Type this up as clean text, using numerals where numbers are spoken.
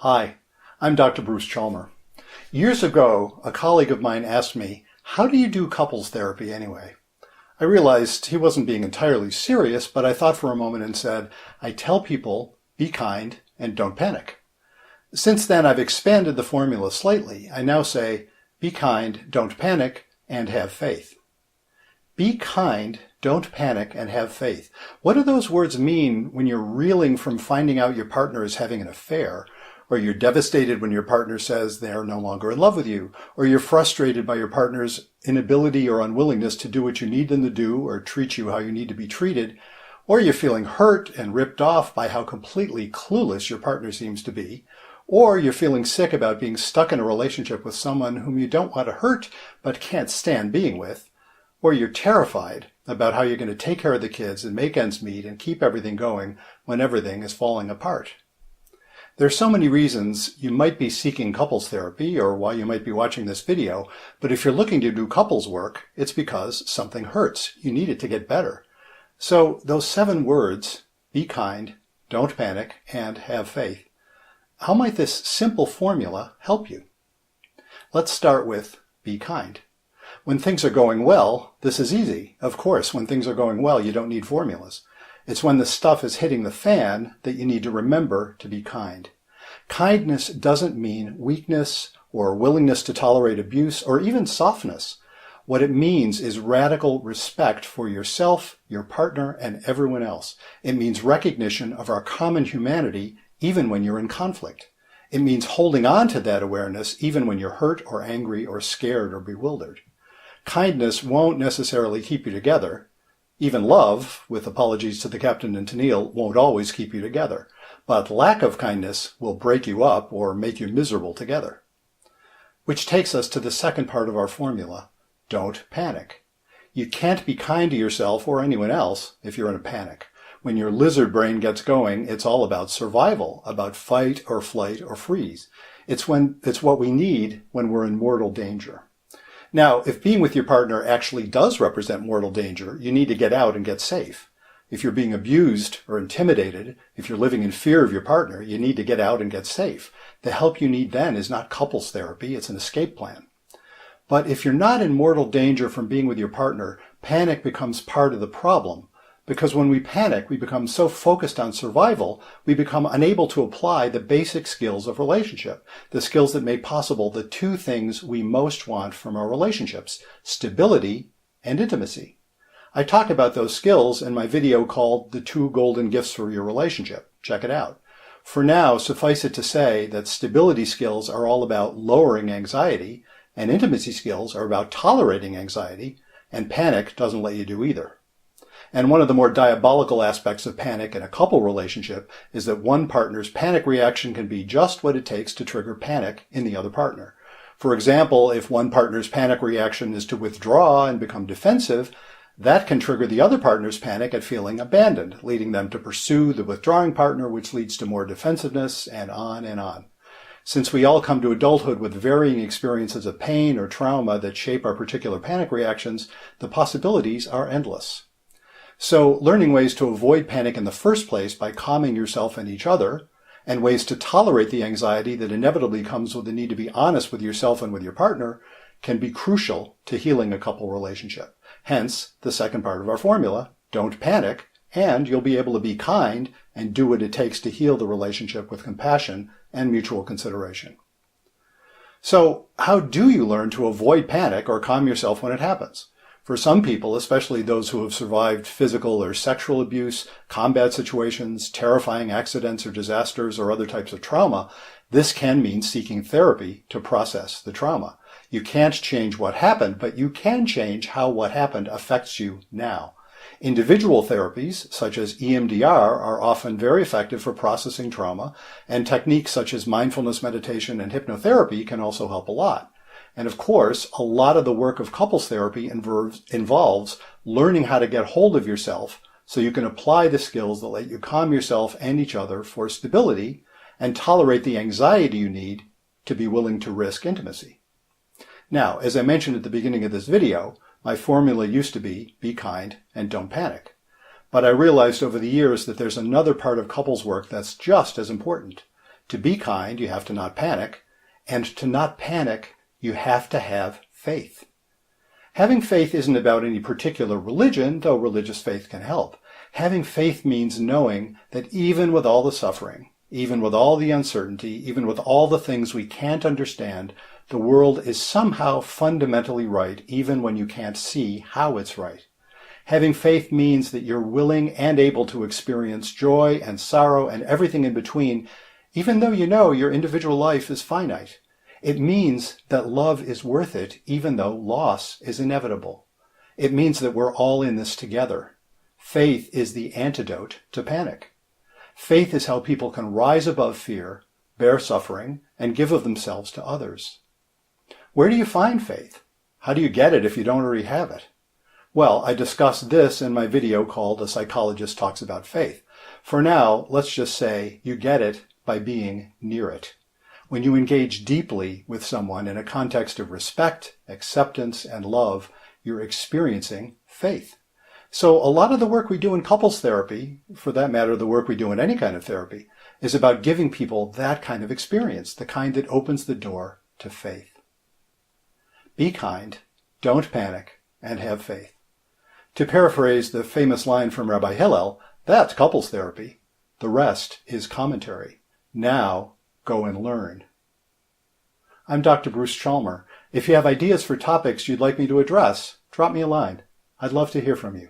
Hi, I'm Dr. Bruce Chalmer. Years ago, a colleague of mine asked me, "How do you do couples therapy anyway?" I realized he wasn't being entirely serious, but I thought for a moment and said, "I tell people, be kind and don't panic." Since then, I've expanded the formula slightly. I now say, be kind, don't panic, and have faith. Be kind, don't panic, and have faith. What do those words mean when you're reeling from finding out your partner is having an affair, or you're devastated when your partner says they are no longer in love with you, or you're frustrated by your partner's inability or unwillingness to do what you need them to do or treat you how you need to be treated, or you're feeling hurt and ripped off by how completely clueless your partner seems to be, or you're feeling sick about being stuck in a relationship with someone whom you don't want to hurt but can't stand being with, or you're terrified about how you're going to take care of the kids and make ends meet and keep everything going when everything is falling apart. There are so many reasons you might be seeking couples therapy or why you might be watching this video, but if you're looking to do couples work, it's because something hurts. You need it to get better. So those 7 words, be kind, don't panic, and have faith, how might this simple formula help you? Let's start with be kind. When things are going well, this is easy. Of course, when things are going well, you don't need formulas. It's when the stuff is hitting the fan that you need to remember to be kind. Kindness doesn't mean weakness or willingness to tolerate abuse or even softness. What it means is radical respect for yourself, your partner, and everyone else. It means recognition of our common humanity even when you're in conflict. It means holding on to that awareness even when you're hurt or angry or scared or bewildered. Kindness won't necessarily keep you together. Even love, with apologies to the captain and Tennille, won't always keep you together. But lack of kindness will break you up or make you miserable together. Which takes us to the second part of our formula, don't panic. You can't be kind to yourself or anyone else if you're in a panic. When your lizard brain gets going, it's all about survival, about fight or flight or freeze. It's what we need when we're in mortal danger. Now, if being with your partner actually does represent mortal danger, you need to get out and get safe. If you're being abused or intimidated, if you're living in fear of your partner, you need to get out and get safe. The help you need then is not couples therapy, it's an escape plan. But if you're not in mortal danger from being with your partner, panic becomes part of the problem. Because when we panic, we become so focused on survival, we become unable to apply the basic skills of relationship, the skills that make possible the 2 things we most want from our relationships, stability and intimacy. I talk about those skills in my video called The 2 Golden Gifts for Your Relationship. Check it out. For now, suffice it to say that stability skills are all about lowering anxiety, and intimacy skills are about tolerating anxiety, and panic doesn't let you do either. And one of the more diabolical aspects of panic in a couple relationship is that one partner's panic reaction can be just what it takes to trigger panic in the other partner. For example, if one partner's panic reaction is to withdraw and become defensive, that can trigger the other partner's panic at feeling abandoned, leading them to pursue the withdrawing partner, which leads to more defensiveness, and on and on. Since we all come to adulthood with varying experiences of pain or trauma that shape our particular panic reactions, the possibilities are endless. So learning ways to avoid panic in the first place by calming yourself and each other, and ways to tolerate the anxiety that inevitably comes with the need to be honest with yourself and with your partner, can be crucial to healing a couple relationship. Hence, the second part of our formula, don't panic, and you'll be able to be kind and do what it takes to heal the relationship with compassion and mutual consideration. So, how do you learn to avoid panic or calm yourself when it happens? For some people, especially those who have survived physical or sexual abuse, combat situations, terrifying accidents or disasters, or other types of trauma, this can mean seeking therapy to process the trauma. You can't change what happened, but you can change how what happened affects you now. Individual therapies, such as EMDR, are often very effective for processing trauma, and techniques such as mindfulness meditation and hypnotherapy can also help a lot. And of course, a lot of the work of couples therapy involves learning how to get hold of yourself so you can apply the skills that let you calm yourself and each other for stability and tolerate the anxiety you need to be willing to risk intimacy. Now, as I mentioned at the beginning of this video, my formula used to be kind and don't panic. But I realized over the years that there's another part of couples work that's just as important. To be kind, you have to not panic. And to not panic, you have to have faith. Having faith isn't about any particular religion, though religious faith can help. Having faith means knowing that even with all the suffering, even with all the uncertainty, even with all the things we can't understand, the world is somehow fundamentally right, even when you can't see how it's right. Having faith means that you're willing and able to experience joy and sorrow and everything in between, even though you know your individual life is finite. It means that love is worth it, even though loss is inevitable. It means that we're all in this together. Faith is the antidote to panic. Faith is how people can rise above fear, bear suffering, and give of themselves to others. Where do you find faith? How do you get it if you don't already have it? Well, I discussed this in my video called A Psychologist Talks About Faith. For now, let's just say you get it by being near it. When you engage deeply with someone in a context of respect, acceptance, and love, you're experiencing faith. So a lot of the work we do in couples therapy, for that matter, the work we do in any kind of therapy, is about giving people that kind of experience, the kind that opens the door to faith. Be kind, don't panic, and have faith. To paraphrase the famous line from Rabbi Hillel, that's couples therapy. The rest is commentary. Now, go and learn. I'm Dr. Bruce Chalmer. If you have ideas for topics you'd like me to address, drop me a line. I'd love to hear from you.